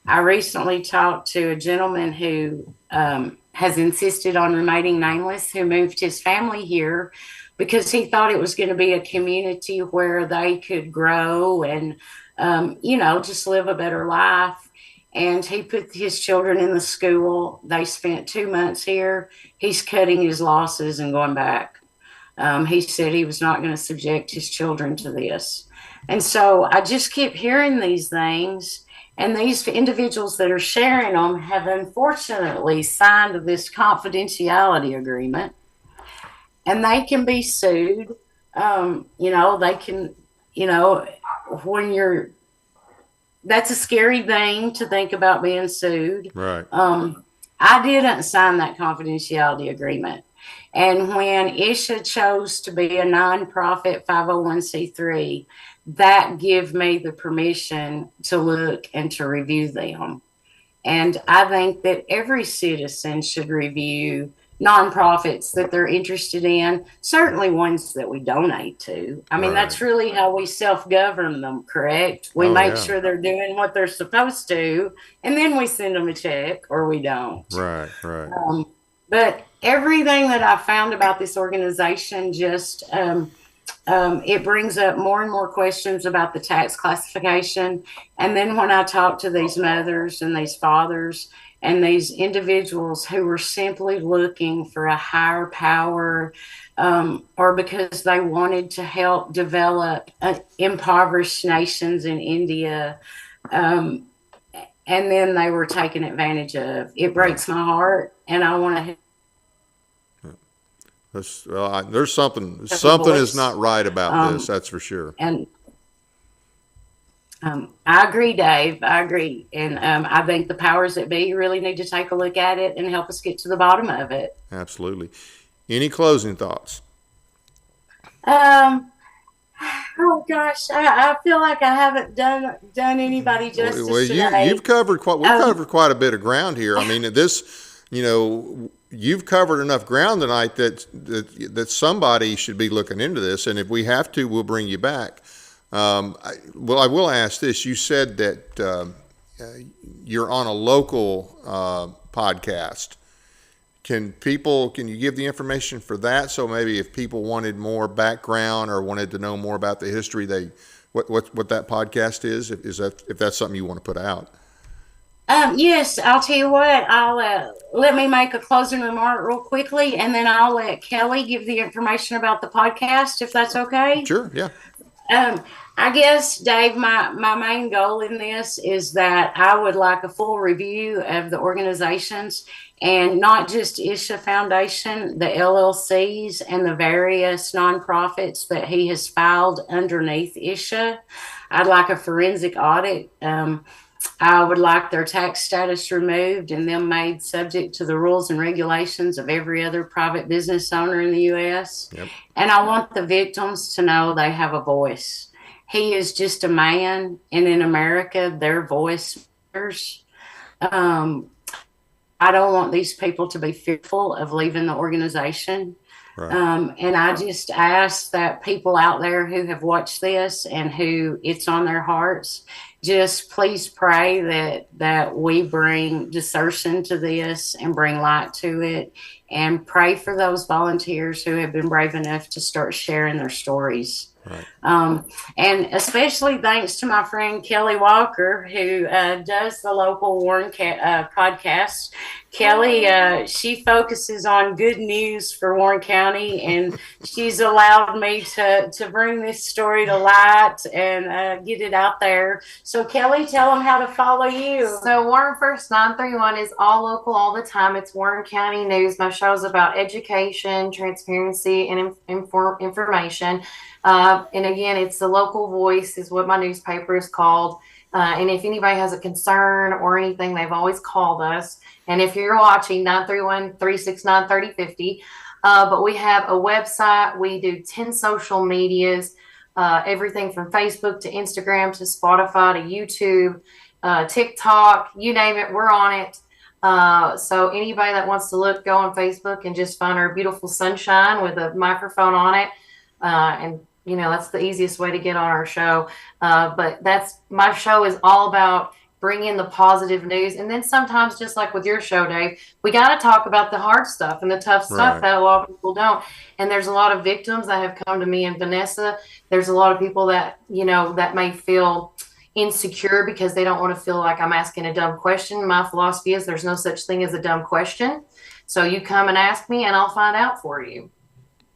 I recently talked to a gentleman who has insisted on remaining nameless, who moved his family here because he thought it was going to be a community where they could grow and, just live a better life. And he put his children in the school. They spent 2 months here. He's cutting his losses and going back. He said he was not going to subject his children to this. And so I just keep hearing these things. And these individuals that are sharing them have unfortunately signed this confidentiality agreement. And they can be sued. They can, that's a scary thing to think about being sued. Right. I didn't sign that confidentiality agreement. And when ISHA chose to be a nonprofit 501c3, that give me the permission to look and to review them. And I think that every citizen should review nonprofits that they're interested in, certainly ones that we donate to. I mean, that's really how we self-govern them, correct? We make sure they're doing what they're supposed to, and then we send them a check, or we don't. Right. But everything that I found about this organization just it brings up more and more questions about the tax classification. And then when I talk to these mothers and these fathers and these individuals who were simply looking for a higher power, or because they wanted to help develop impoverished nations in India, and then they were taken advantage of, it breaks my heart, and I want to. There's something is not right about this. That's for sure. And I agree, Dave. I agree, and I think the powers that be really need to take a look at it and help us get to the bottom of it. Absolutely. Any closing thoughts? Oh gosh, I feel like I haven't done anybody justice today. We've covered quite a bit of ground here. I mean, this, you've covered enough ground tonight that somebody should be looking into this, and if we have to, we'll bring you back. I will ask this. You said that you're on a local podcast. Can you give the information for that? So maybe if people wanted more background or wanted to know more about the history, what that podcast is, if that's something you want to put out. Yes, I'll tell you what, I'll let me make a closing remark real quickly, and then I'll let Kelly give the information about the podcast, if that's okay. Sure, yeah. I guess, Dave, my main goal in this is that I would like a full review of the organizations, and not just ISHA Foundation, the LLCs and the various nonprofits that he has filed underneath ISHA. I'd like a forensic audit. I would like their tax status removed and them made subject to the rules and regulations of every other private business owner in the U.S. Yep. And I want the victims to know they have a voice. He is just a man, and in America, their voice matters. I don't want these people to be fearful of leaving the organization. Right. And I just ask that people out there who have watched this and who it's on their hearts, just please pray that we bring desertion to this and bring light to it, and pray for those volunteers who have been brave enough to start sharing their stories. Right. And especially thanks to my friend Kelly Walker, who does the local Warren podcast. Kelly, she focuses on good news for Warren County, and she's allowed me to bring this story to light and get it out there. So Kelly, tell them how to follow you. So Warren First 931 is all local all the time. It's Warren County News. My show is about education, transparency, and information. And again, it's the local voice is what my newspaper is called. And if anybody has a concern or anything, they've always called us. And if you're watching, 931-369-3050. But we have a website. We do 10 social medias, everything from Facebook to Instagram to Spotify to YouTube, TikTok, you name it, we're on it. So anybody that wants to look, go on Facebook and just find our beautiful sunshine with a microphone on it. And that's the easiest way to get on our show. But my show is all about bringing the positive news. And then sometimes, just like with your show, Dave, we got to talk about the hard stuff and the tough stuff that a lot of people don't. And there's a lot of victims that have come to me and Vanessa. There's a lot of people that, that may feel insecure because they don't want to feel like I'm asking a dumb question. My philosophy is there's no such thing as a dumb question. So you come and ask me and I'll find out for you.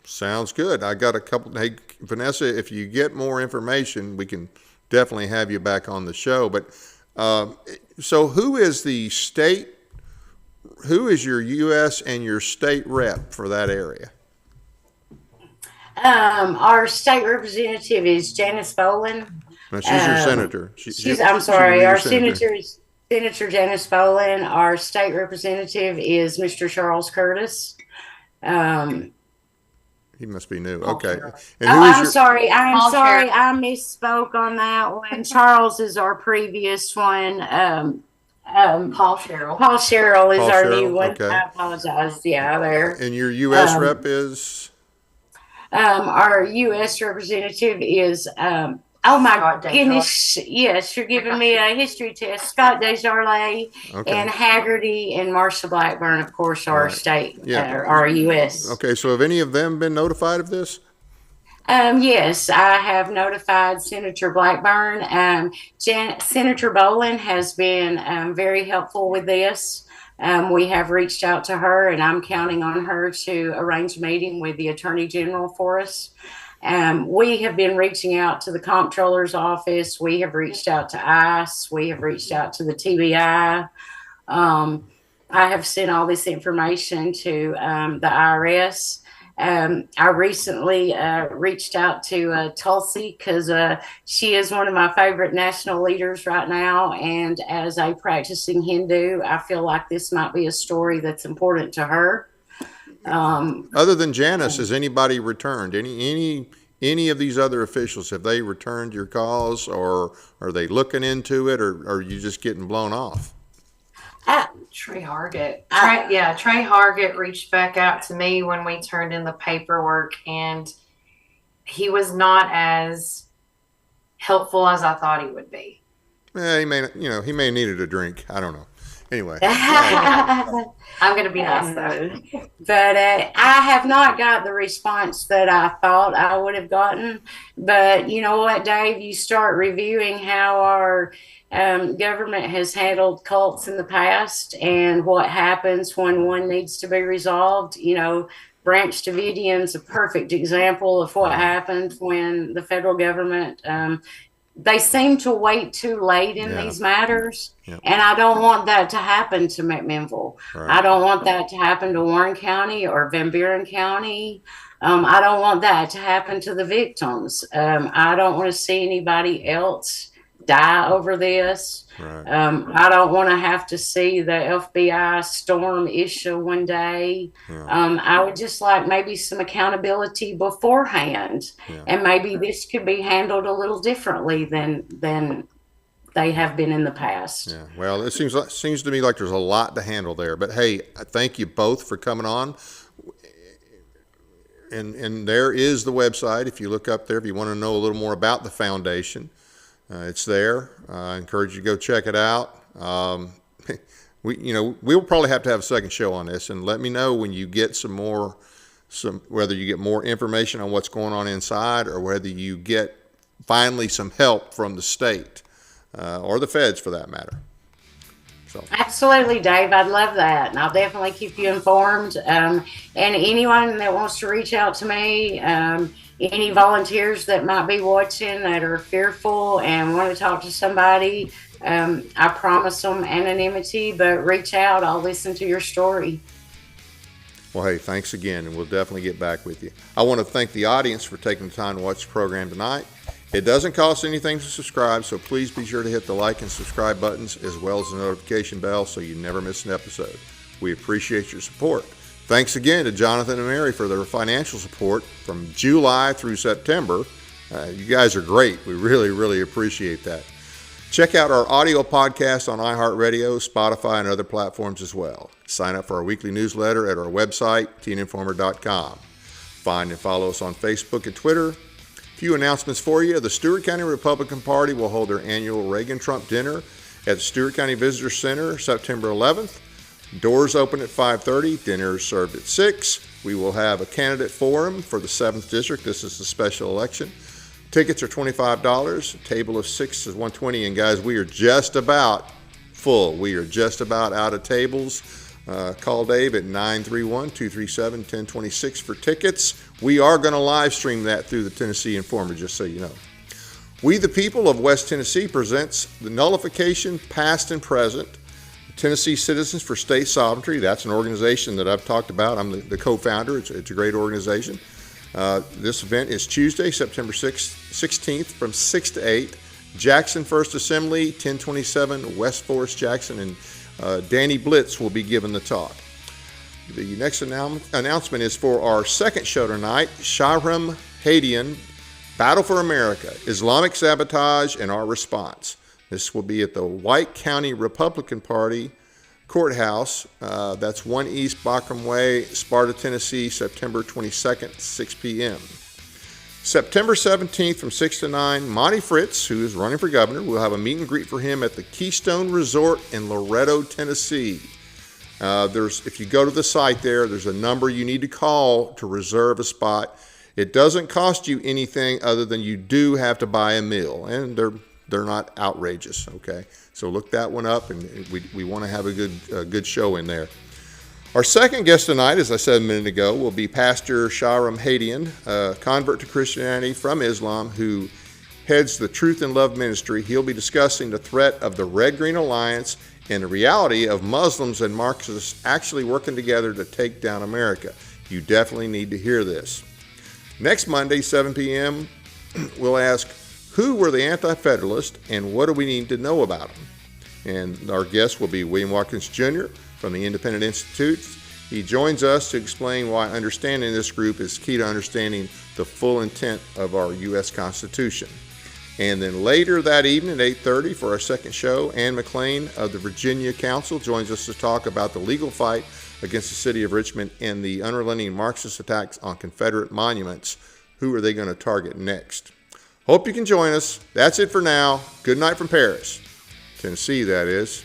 Sounds good. I got a couple. Hey, Vanessa, if you get more information, we can definitely have you back on the show. But so who is your U.S. and your state rep for that area? Our state representative is Janice Boland. No, she's your senator. I'm sorry. Our senator is Senator Janice Boland. Our state representative is Mr. Charles Curtis. He must be new. Paul Okay. Sherrill. And Oh, who is I'm your, sorry. Paul Sherrill. I misspoke on that one. Charles is our previous one. Paul Sherrill. Paul Sherrill is Paul our Sherrill? new one. Okay. I apologize. Yeah, there. and your U.S. Um, rep is? our U.S. representative is, oh my Scott Desjardins. goodness, yes, you're giving me a history test. Scott Desjardins Okay. and Haggerty and Marsha Blackburn, of course, are Right. state, Yeah. our U.S. Okay, so have any of them been notified of this? Yes, I have notified Senator Blackburn. Senator Boland has been very helpful with this. We have reached out to her, and I'm counting on her to arrange a meeting with the Attorney General for us. We have been reaching out to the Comptroller's office. We have reached out to ICE. We have reached out to the TBI. I have sent all this information to the IRS. I recently reached out to Tulsi because she is one of my favorite national leaders right now. And as a practicing Hindu, I feel like this might be a story that's important to her. Other than Janice, has anybody returned? Any of these other officials, have they returned your calls, or are they looking into it, or are you just getting blown off? Trey Hargett. Trey Hargett reached back out to me when we turned in the paperwork, and he was not as helpful as I thought he would be. He may have needed a drink. I don't know. Anyway. I'm going to be nice though. But I have not got the response that I thought I would have gotten. But you know what, Dave? You start reviewing how our government has handled cults in the past and what happens when one needs to be resolved. You know, Branch Davidian's a perfect example of what happened when the federal government they seem to wait too late in these matters. Yeah. And I don't want that to happen to McMinnville. Right. I don't want that to happen to Warren County or Van Buren County. I don't want that to happen to the victims. I don't want to see anybody else die over this. Right. I don't want to have to see the FBI storm ISHA one day. Yeah. I would just like maybe some accountability beforehand, and maybe this could be handled a little differently than they have been in the past. Yeah. Well, it seems to me like there's a lot to handle there. But hey, thank you both for coming on. And there is the website. If you look up there, if you want to know a little more about the foundation, it's there. I encourage you to go check it out. We'll probably have to have a second show on this, and let me know when you get whether you get more information on what's going on inside, or whether you get finally some help from the state or the feds, for that matter. So. Absolutely, Dave. I'd love that, and I'll definitely keep you informed. And anyone that wants to reach out to me, any volunteers that might be watching that are fearful and want to talk to somebody, I promise them anonymity, but reach out. I'll listen to your story. Well, hey, thanks again, and we'll definitely get back with you. I want to thank the audience for taking the time to watch the program tonight. It doesn't cost anything to subscribe, so please be sure to hit the like and subscribe buttons, as well as the notification bell, so you never miss an episode. We appreciate your support. Thanks again to Jonathan and Mary for their financial support from July through September. You guys are great. We really, really appreciate that. Check out our audio podcast on iHeartRadio, Spotify, and other platforms as well. Sign up for our weekly newsletter at our website, teeninformer.com. Find and follow us on Facebook and Twitter. A few announcements for you. The Stewart County Republican Party will hold their annual Reagan-Trump dinner at the Stewart County Visitor Center September 11th. Doors open at 5:30. Dinner is served at 6. We will have a candidate forum for the 7th District. This is a special election. Tickets are $25. A table of 6 is $120. And guys, we are just about full. We are just about out of tables. Call Dave at 931-237-1026 for tickets. We are going to live stream that through the Tennessee Informer, just so you know. We the People of West Tennessee presents the Nullification Past and Present, Tennessee Citizens for State Sovereignty. That's an organization that I've talked about. I'm the co-founder. It's a great organization. This event is Tuesday, September 16th from 6 to 8. Jackson First Assembly, 1027 West Forest Jackson, and Danny Blitz will be giving the talk. The next announcement is for our second show tonight, Shahram Hadian, Battle for America, Islamic Sabotage and Our Response. This will be at the White County Republican Party Courthouse. That's 1 East Bachram Way, Sparta, Tennessee, September 22nd, 6 p.m. September 17th from 6 to 9, Monty Fritz, who is running for governor, will have a meet and greet for him at the Keystone Resort in Loretto, Tennessee. If you go to the site there's a number you need to call to reserve a spot. It doesn't cost you anything other than you do have to buy a meal, and they're not outrageous, okay? So look that one up, and we want to have a good show in there. Our second guest tonight, as I said a minute ago, will be Pastor Shahram Hadian, a convert to Christianity from Islam who heads the Truth and Love Ministry. He'll be discussing the threat of the Red-Green Alliance and the reality of Muslims and Marxists actually working together to take down America. You definitely need to hear this. Next Monday, 7 p.m., we'll ask, who were the Anti-Federalists and what do we need to know about them? And our guest will be William Watkins Jr. from the Independent Institute. He joins us to explain why understanding this group is key to understanding the full intent of our U.S. Constitution. And then later that evening at 8:30 for our second show, Ann McLean of the Virginia Council joins us to talk about the legal fight against the city of Richmond and the unrelenting Marxist attacks on Confederate monuments. Who are they going to target next? Hope you can join us. That's it for now. Good night from Paris, Tennessee, that is.